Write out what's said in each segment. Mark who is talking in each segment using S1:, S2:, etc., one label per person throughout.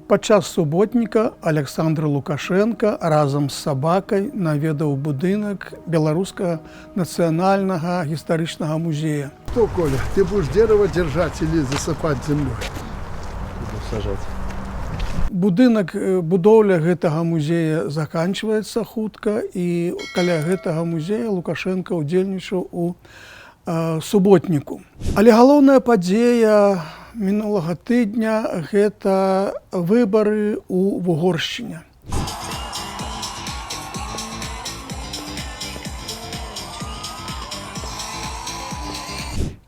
S1: Падчас суботніка Александр Лукашенко разам з сабакай наведаў будынак Беларускага нацыянальнага гістарычнага музея.
S2: Что, Коля, ты будешь дерево держать или засыпать землей?
S3: Буду сажать.
S1: Будоўля гэтага музея заканчваецца хутка, і каля гэтага музея Лукашенко ўдзельнічаў у суботніку. Але галоўная падзея мінулага тыдня – гэта выбары ў Угоршчыне.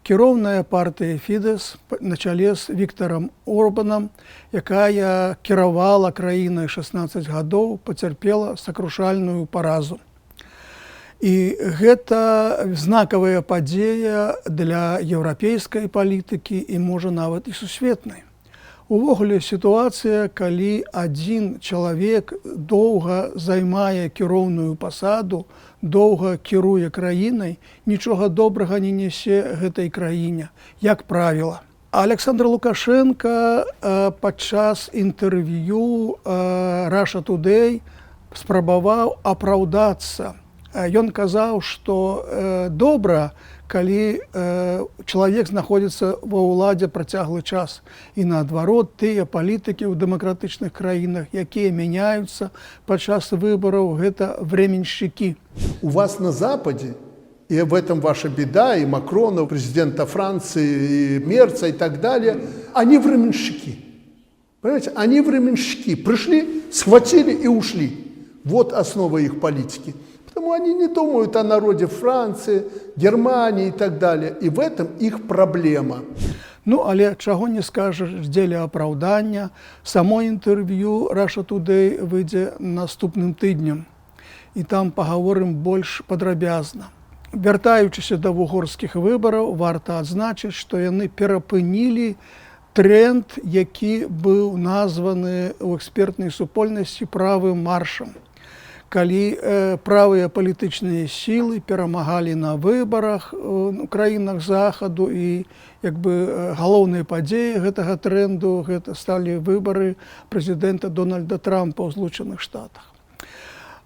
S1: Кіроўная партыя Фідэс на чале з Віктарам Орбанам, якая кіравала краінай 16 гадоў, пацярпела сакрушальную паразу. І гэта знакавая падзея для еўрапейскай палітыкі і, можа, нават і сусветнай. Увогуле, сітуацыя, калі адзін чалавек доўга займае кіроўную пасаду, доўга кіруе краінай, нічога добрага не нясе гэтай краіне, як правіла. Александр Лукашенко падчас інтэрв'ю Russia Today спрабаваў апраўдацца. Ён казаў, што добра, калі чалавек знаходзіцца ва ўладзе працяглы час. І наадварот, тыя палітыкі ў дэмакратычных краінах, якія мяняюцца падчас выбараў, гэта временщики.
S2: У вас на Западе, и в этом ваша беда, и Макрона, президента Франции, и Мерца и так далее, они временщики. Понимаете, они временщики. Пришли, схватили и ушли. Вот основа их политики. Поэтому они не думают о народе Франции, Германии и так далее. И в этом их проблема.
S1: Ну, але чаго не скажаш дзеля апраўдання. Само інтэрв'ю Russia Today выйдзе наступным тыднем. І там пагаворым больш падрабязна. Вяртаючыся да вугорскіх выбараў, варта адзначыць, што яны перапынілі тренд, які быў названы ў экспертнай супольнасці правым маршам. Калі правыя палітычныя сілы перамагалі на выбарах у краінах Захаду, і галоўнай падзеяй гэтага тренду гэта сталі выбары прэзідэнта Дональда Трампа ў Злучаных Штатах.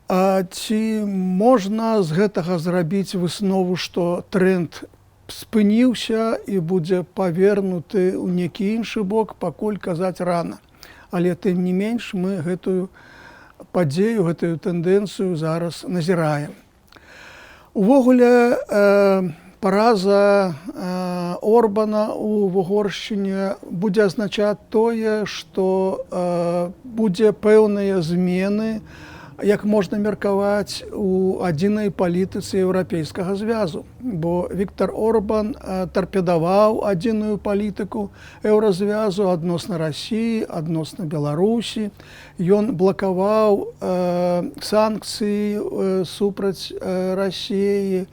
S1: Ці можна з гэтага зрабіць выснову, што тренд спыніўся і будзе павернуты ў некі іншы бок, пакуль казаць рана. Але тым не менш мы гэтую падзею, гэтую тэндэнцыю зараз назіраем. Увогуле, параза Орбана ў Угоршчыне будзе азначаць тое, што будзе пэўныя змены, як можна меркаваць, у адзінай палітыцы Еўрапейскага звязу. Бо Віктар Орбан тарпедаваў адзіную палітыку еўразвязу адносна Расіі, адносна Беларусі. Ён блакаваў санкцыі супраць Расіі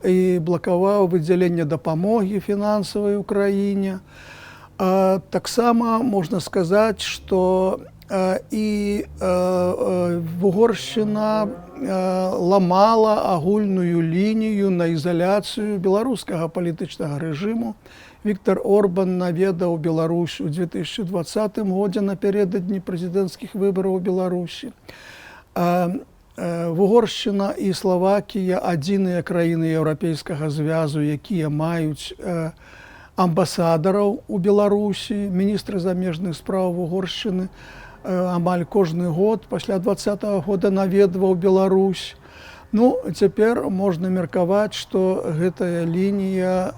S1: і блакаваў выдзяленне дапамогі фінансавай у краіне. Таксама можна сказаць, што і Угоршчына ламала агульную лінію на ізаляцыю беларускага палітычнага рэжыму. Віктар Орбан наведаў Беларусь у 2020 годзе напярэдадні прэзідэнцкіх выбараў у Беларусі. Угоршчына і Славакія адзіныя краіны Еўрапейскага звязу, якія маюць амбасадараў у Беларусі. Міністр замежных спраў Угоршчыны амаль кожны год пасля 2020 года наведваў Беларусь. Ну, цяпер можна меркаваць, што гэтая лінія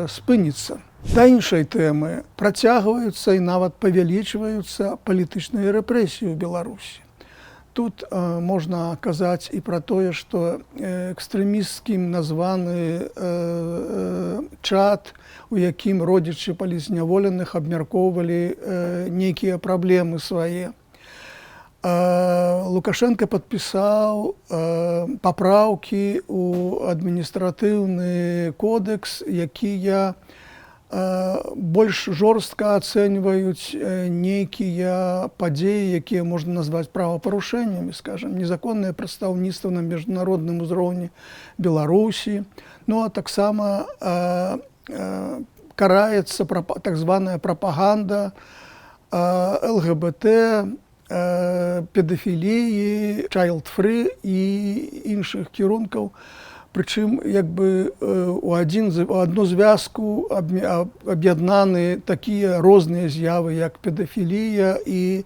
S1: спыніцца. Да іншай тэмы працягваюцца і нават павялічваюцца палітычныя рэпрэсіі ў Беларусі. Тут можна казаць і пра тое, што экстрэмісцкім названы чат, у якім родзічы палізняволеных абмяркоўвалі нейкія праблемы свае. Лукашенко падпісаў папраўкі ў адміністратыўны кодэкс, якія больш жорстка ацэньваюць нейкія падзеі, якія можна назваць правапарушэннямі, скажам, незаконнае прадстаўніцтва на міжнародным узроўні Беларусі. Ну, а таксама караецца так званая прапаганда ЛГБТ, педафіліі, child-free і іншых кірункаў. Прычым у адну звязку аб'яднаны такія розныя з'явы, як педафілія і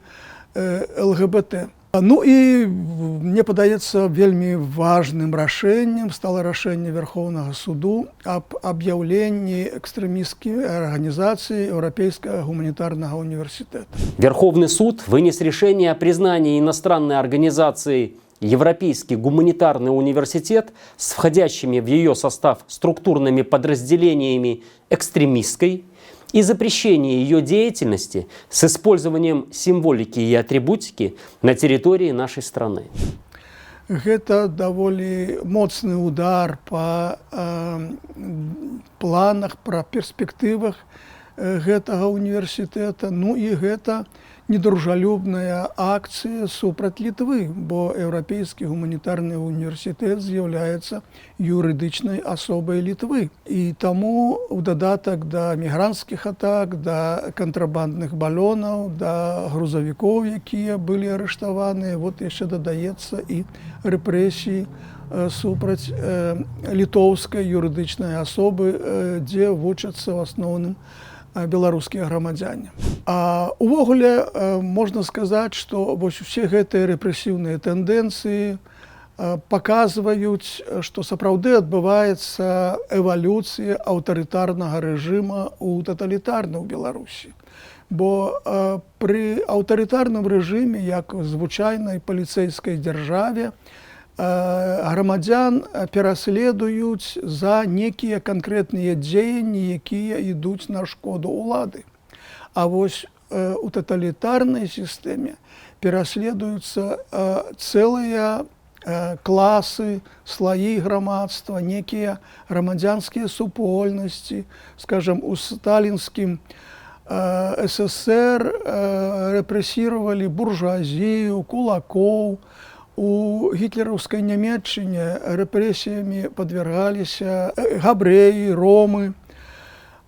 S1: ЛГБТ. Ну і мне падаецца вельмі важным рашэннем стало рашэнне Верховнага суду аб аб'яўленні экстрэмісцкай арганізацыі Европейского гуманитарного университета.
S4: Верховный суд вынес решение о признании иностранной организации Европейский гуманитарный университет с входящими в ее состав структурными подразделениями экстремистской и запрещении ее деятельности с использованием символики и атрибутики на территории нашей страны.
S1: Это даволі моцны удар по планах, по перспектывах гэтага універсітэта. Ну і гэта недружалюбная акцыя супраць Літвы, бо Еўрапейскі гуманітарны універсітэт з'яўляецца юрыдычнай асобай Літвы. І таму у дадатак да мігранцкіх атак, да кантрабандных балёнаў, да грузавікоў, якія былі арыштаваныя, вот яшчэ дадаецца і рэпрэсіі супраць літоўскай юрыдычнай асобы, дзе вучацца ў асноўным беларускія грамадзяне. А увогуле можна сказаць, што вось усе гэтыя рэпрэсіўныя тэндэнцыі паказваюць, што сапраўды адбываецца эвалюцыя аўтарытарнага рэжыма ў таталітарнай Беларусі. Бо пры аўтарытарным рэжыме, як в звычайнай паліцэйскай дзяржаве, грамадзян пераследуюць за некія канкрэтныя дзеянні, якія ідуць на шкоду ўлады. А вось у таталітарнай сістэме пераследуюцца цэлыя класы, слаі грамадства, некія грамадзянскія супольнасці. Скажам, у сталінскім СССР рэпрэсіравалі буржуазію, кулакоў. У гітлераўскай Нямецчыне рэпрэсіямі падвяргаліся габрэі, ромы.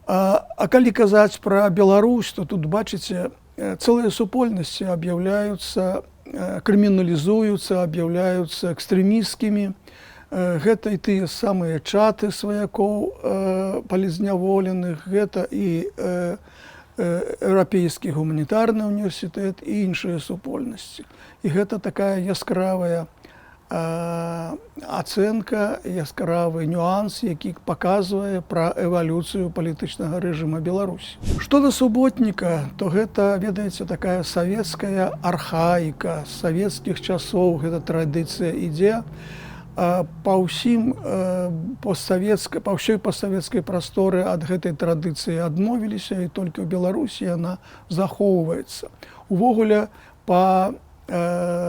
S1: А калі казаць пра Беларусь, то тут, бачыце, цэлыя супольнасці аб'яўляюцца, крыміналізуюцца, аб'яўляюцца экстрэмісцкімі. Гэта і тыя самыя чаты сваякоў палізняволеных, гэта і Еўрапейскі гуманітарны універсітэт і іншыя супольнасці. І гэта такая яскравая ацэнка, яскравы нюанс, які паказвае пра эвалюцыю палітычнага рэжыма Беларусі. Што да суботніка, то гэта, ведаеце, такая савецкая архаіка, з савецкіх часоў гэта традыцыя ідзе. Па ўсёй пастсавецкай прасторы ад гэтай традыцыі адмовіліся, і толькі ў Беларусі яна захоўваецца. Увогуле,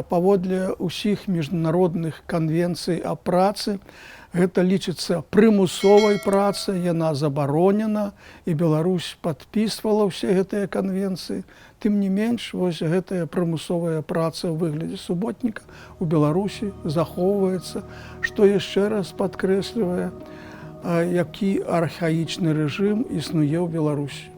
S1: паводле ўсіх міжнародных канвенцый аб працы, гэта лічыцца прымусовай працай, яна забаронена, і Беларусь падпісвала ўсе гэтыя канвенцыі. Тым не менш, вось гэтая прымусовая праца ў выглядзе суботніка у Беларусі захоўваецца, што яшчэ раз падкрэслівае, які архаічны рэжым існуе ў Беларусі.